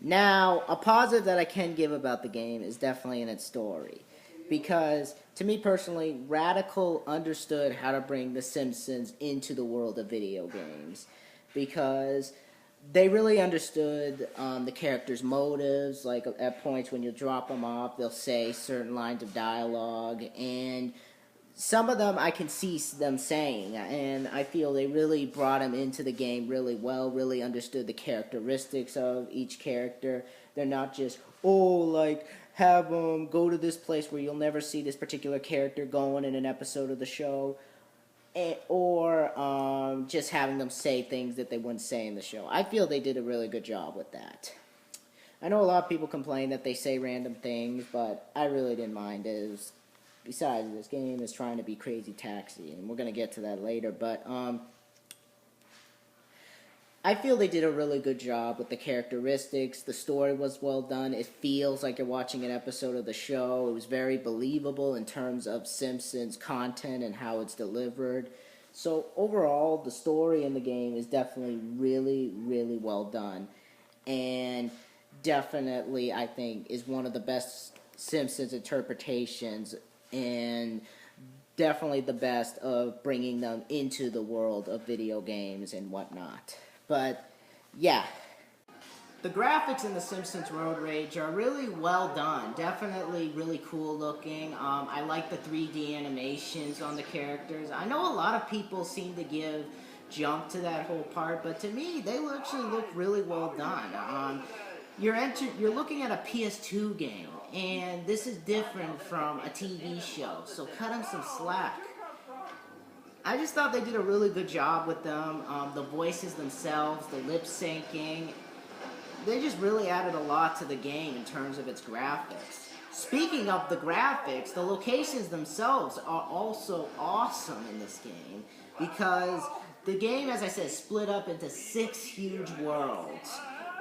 Now, a positive that I can give about the game is definitely in its story. Because, to me personally, Radical understood how to bring The Simpsons into the world of video games. Because they really understood the characters' motives. Like, at points when you drop them off, they'll say certain lines of dialogue. And some of them I can see them saying, and I feel they really brought them into the game really well, really understood the characteristics of each character. They're not just, have them go to this place where you'll never see this particular character going in an episode of the show, or just having them say things that they wouldn't say in the show. I feel they did a really good job with that. I know a lot of people complain that they say random things, but I really didn't mind. Besides, this game is trying to be Crazy Taxi, and we're going to get to that later, but I feel they did a really good job with the characteristics. The story was well done. It feels like you're watching an episode of the show. It was very believable in terms of Simpsons content and how it's delivered. So overall, the story in the game is definitely really, really well done, and definitely, I think, is one of the best Simpsons interpretations, and definitely the best of bringing them into the world of video games and whatnot. But, yeah. The graphics in The Simpsons Road Rage are really well done. Definitely really cool looking. I like the 3D animations on the characters. I know a lot of people seem to give junk to that whole part, but to me, they actually look really well done. You're looking at a PS2 game, and this is different from a TV show, so cut them some slack. I just thought they did a really good job with them. The voices themselves, the lip syncing, they just really added a lot to the game in terms of its graphics. Speaking of the graphics, the locations themselves are also awesome in this game, because the game, as I said, split up into 6 huge worlds,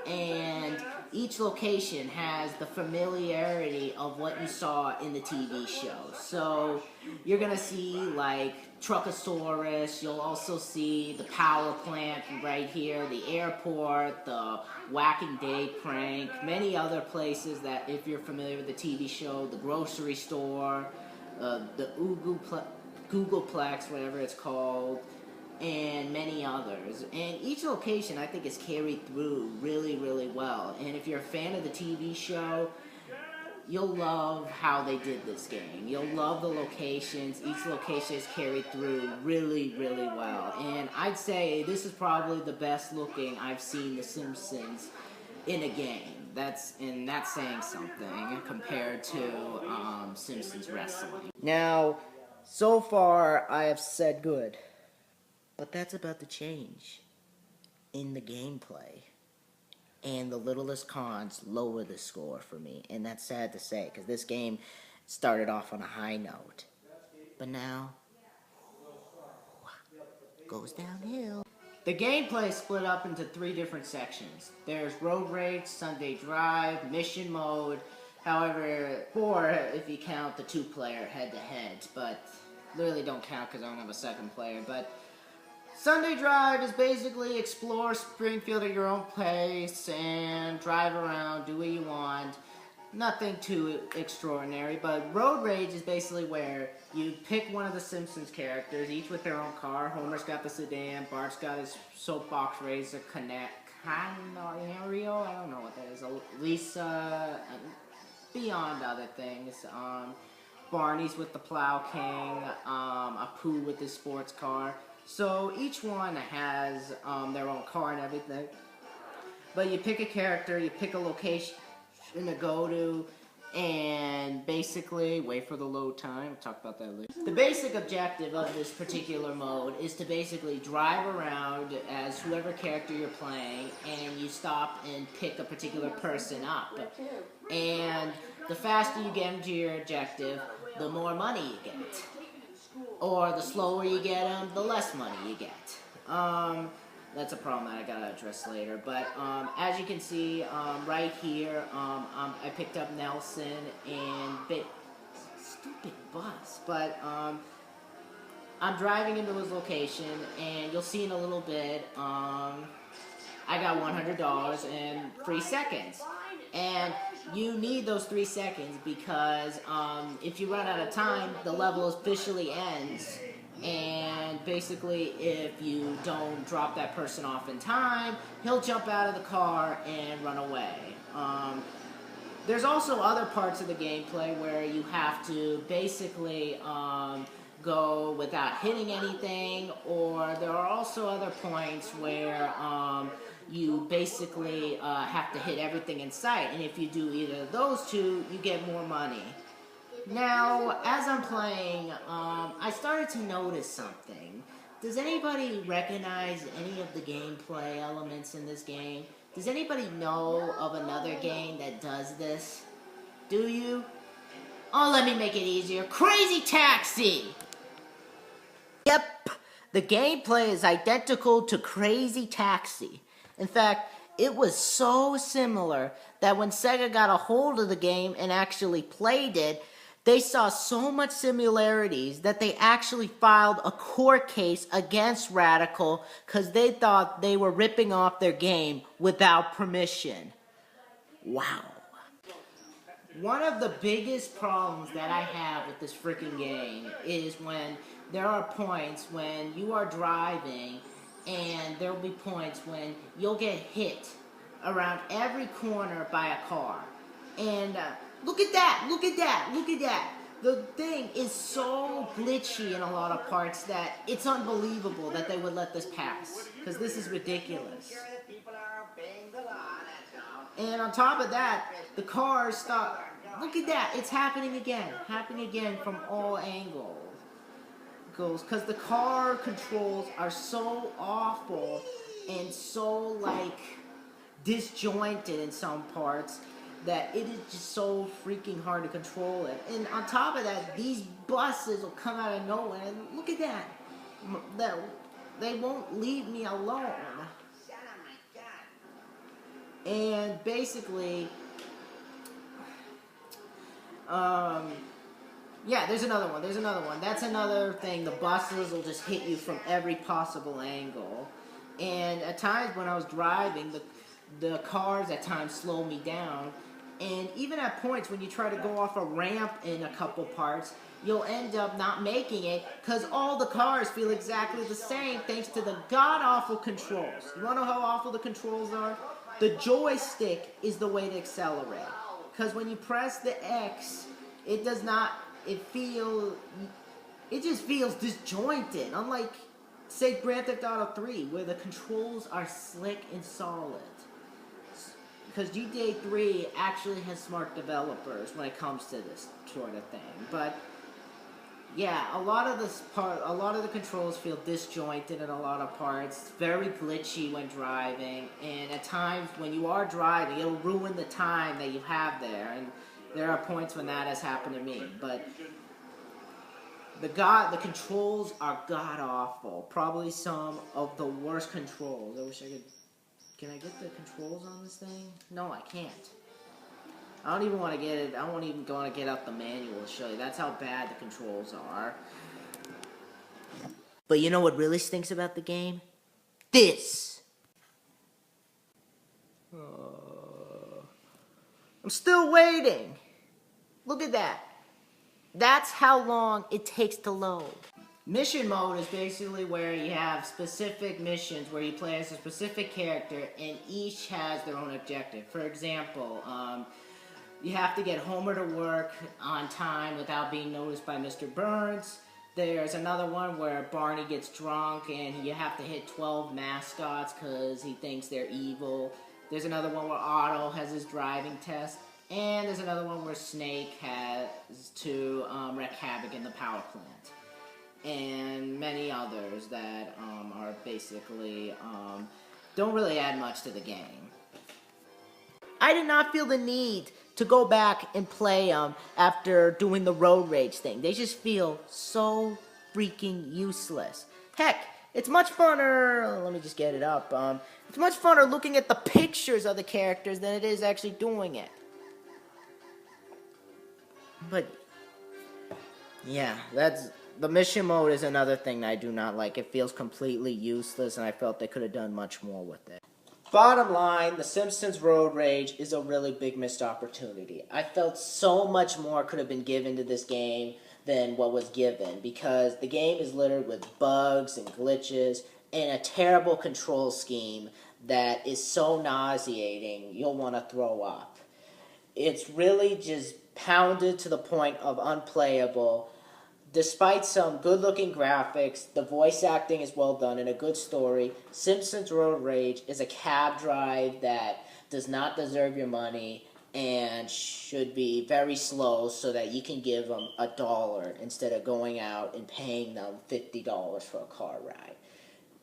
and each location has the familiarity of what you saw in the TV show. So you're gonna see like Truckosaurus, you'll also see the power plant right here, the airport, the Whacking Day prank, many other places that, if you're familiar with the TV show, the grocery store, the Googleplex, whatever it's called, and many others. And each location, I think, is carried through really, really well. And if you're a fan of the TV show, you'll love how they did this game. You'll love the locations. Each location is carried through really, really well. And I'd say this is probably the best looking I've seen The Simpsons in a game. That's saying something compared to Simpsons wrestling. Now, so far, I have said good. But that's about to change in the gameplay. And the littlest cons lower the score for me. And that's sad to say, because this game started off on a high note. But now, goes downhill. The gameplay is split up into 3 different sections. There's Road Rage, Sunday Drive, Mission Mode. However, 4 if you count the 2-player head-to-head. But literally don't count because I don't have a second player. But Sunday Drive is basically explore Springfield at your own pace and drive around, do what you want. Nothing too extraordinary, but Road Rage is basically where you pick one of the Simpsons characters, each with their own car. Homer's got the sedan, Bart's got his soapbox racer, Canario, I don't know what that is, Lisa, beyond other things. Barney's with the Plow King, Apu with his sports car. So each one has their own car and everything. But you pick a character, you pick a location to go to, and basically wait for the load time. We'll talk about that later. The basic objective of this particular mode is to basically drive around as whoever character you're playing, and you stop and pick a particular person up. And the faster you get into your objective, the more money you get. Or the slower you get them, the less money you get. That's a problem that I gotta address later. But as you can see, right here, I picked up Nelson and stupid bus. But I'm driving into his location, and you'll see in a little bit. I got $100 in 3 seconds. And you need those 3 seconds because if you run out of time, the level officially ends. And basically, if you don't drop that person off in time, he'll jump out of the car and run away. There's also other parts of the gameplay where you have to basically go without hitting anything, or there are also other points where you basically have to hit everything in sight, and if you do either of those two, you get more money. Now, as I'm playing, I started to notice something. Does anybody recognize any of the gameplay elements in this game? Does anybody know of another game that does this? Do you? Oh, let me make it easier. Crazy Taxi! Yep, the gameplay is identical to Crazy Taxi. In fact, it was so similar that when Sega got a hold of the game and actually played it, they saw so much similarities that they actually filed a court case against Radical because they thought they were ripping off their game without permission. Wow. One of the biggest problems that I have with this freaking game is when there are points when you are driving and there will be points when you'll get hit around every corner by a car. And look at that, look at that, look at that. The thing is so glitchy in a lot of parts that it's unbelievable that they would let this pass. Because this is ridiculous. And on top of that, the cars stop. Look at that, it's happening again from all angles. Because the car controls are so awful and so like disjointed in some parts that it is just so freaking hard to control it. And on top of that, these buses will come out of nowhere. And look at that. They won't leave me alone. And basically, yeah, there's another one. That's another thing. The buses will just hit you from every possible angle. And at times when I was driving, the cars at times slow me down. And even at points when you try to go off a ramp in a couple parts, you'll end up not making it because all the cars feel exactly the same thanks to the god-awful controls. You want to know how awful the controls are? The joystick is the way to accelerate. Because when you press the X, it does not, it just feels disjointed. Unlike, say, Grand Theft Auto 3, where the controls are slick and solid. Because GTA 3 actually has smart developers when it comes to this sort of thing. But yeah, a lot of the controls feel disjointed in a lot of parts. Very glitchy when driving, and at times when you are driving, it'll ruin the time that you have there. And there are points when that has happened to me. But the controls are god awful. Probably some of the worst controls. I wish I could. Can I get the controls on this thing? No, I can't. I don't even want to get it. I won't even want to get out the manual to show you. That's how bad the controls are. But you know what really stinks about the game? This! I'm still waiting. Look at that. That's how long it takes to load. Mission mode is basically where you have specific missions where you play as a specific character and each has their own objective. For example, you have to get Homer to work on time without being noticed by Mr. Burns. There's another one where Barney gets drunk and you have to hit 12 mascots because he thinks they're evil. There's another one where Otto has his driving test. And there's another one where Snake has to wreak havoc in the power plant. And many others that are basically don't really add much to the game. I did not feel the need to go back and play after doing the road rage thing. They just feel so freaking useless. Heck, it's much funner, let me just get it up, it's much funner looking at the pictures of the characters than it is actually doing it. But, yeah, the mission mode is another thing that I do not like. It feels completely useless, and I felt they could have done much more with it. Bottom line, The Simpsons Road Rage is a really big missed opportunity. I felt so much more could have been given to this game than what was given, because the game is littered with bugs and glitches and a terrible control scheme that is so nauseating you'll want to throw up. It's really just pounded to the point of unplayable. Despite some good-looking graphics, the voice acting is well done and a good story, Simpsons Road Rage is a cab drive that does not deserve your money and should be very slow so that you can give them $1 instead of going out and paying them $50 for a car ride.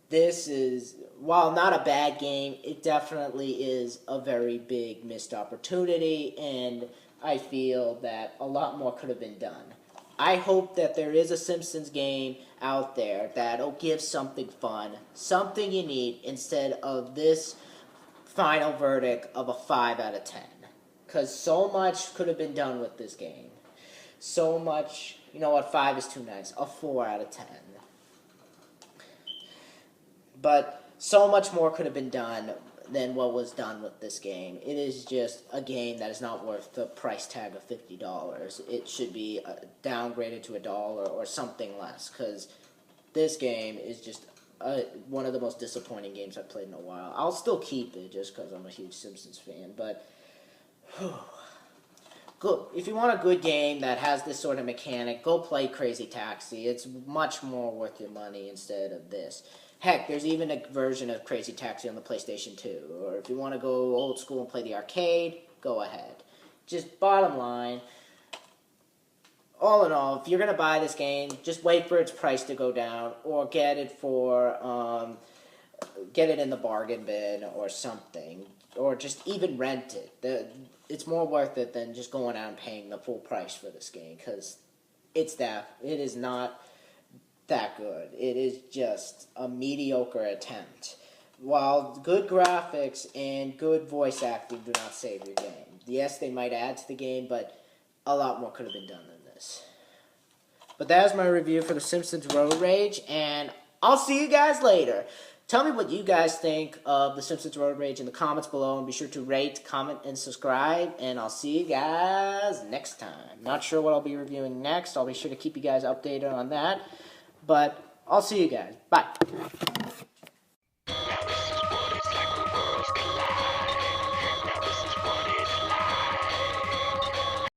This is, while not a bad game, it definitely is a very big missed opportunity, and I feel that a lot more could have been done. I hope that there is a Simpsons game out there that'll give something fun, something you need, instead of this final verdict of a 5 out of 10. Because so much could have been done with this game. So much, you know what, 5 is too nice. A 4 out of 10. But so much more could have been done than what was done with this game. It is just a game that is not worth the price tag of $50. It should be downgraded to $1 or something less, because this game is just one of the most disappointing games I've played in a while. I'll still keep it just because I'm a huge Simpsons fan, but good. If you want a good game that has this sort of mechanic, go play Crazy Taxi. It's much more worth your money instead of this. Heck, there's even a version of Crazy Taxi on the PlayStation 2. Or if you want to go old school and play the arcade, go ahead. Just bottom line, all in all, if you're going to buy this game, just wait for its price to go down, or get it in the bargain bin or something, or just even rent it. It's more worth it than just going out and paying the full price for this game, because it is not that good. It is just a mediocre attempt. While good graphics and good voice acting do not save your game. Yes, they might add to the game, but a lot more could have been done than this. But that is my review for The Simpsons Road Rage, and I'll see you guys later. Tell me what you guys think of The Simpsons Road Rage in the comments below, and be sure to rate, comment, and subscribe, and I'll see you guys next time. Not sure what I'll be reviewing next. I'll be sure to keep you guys updated on that. But I'll see you guys. Bye.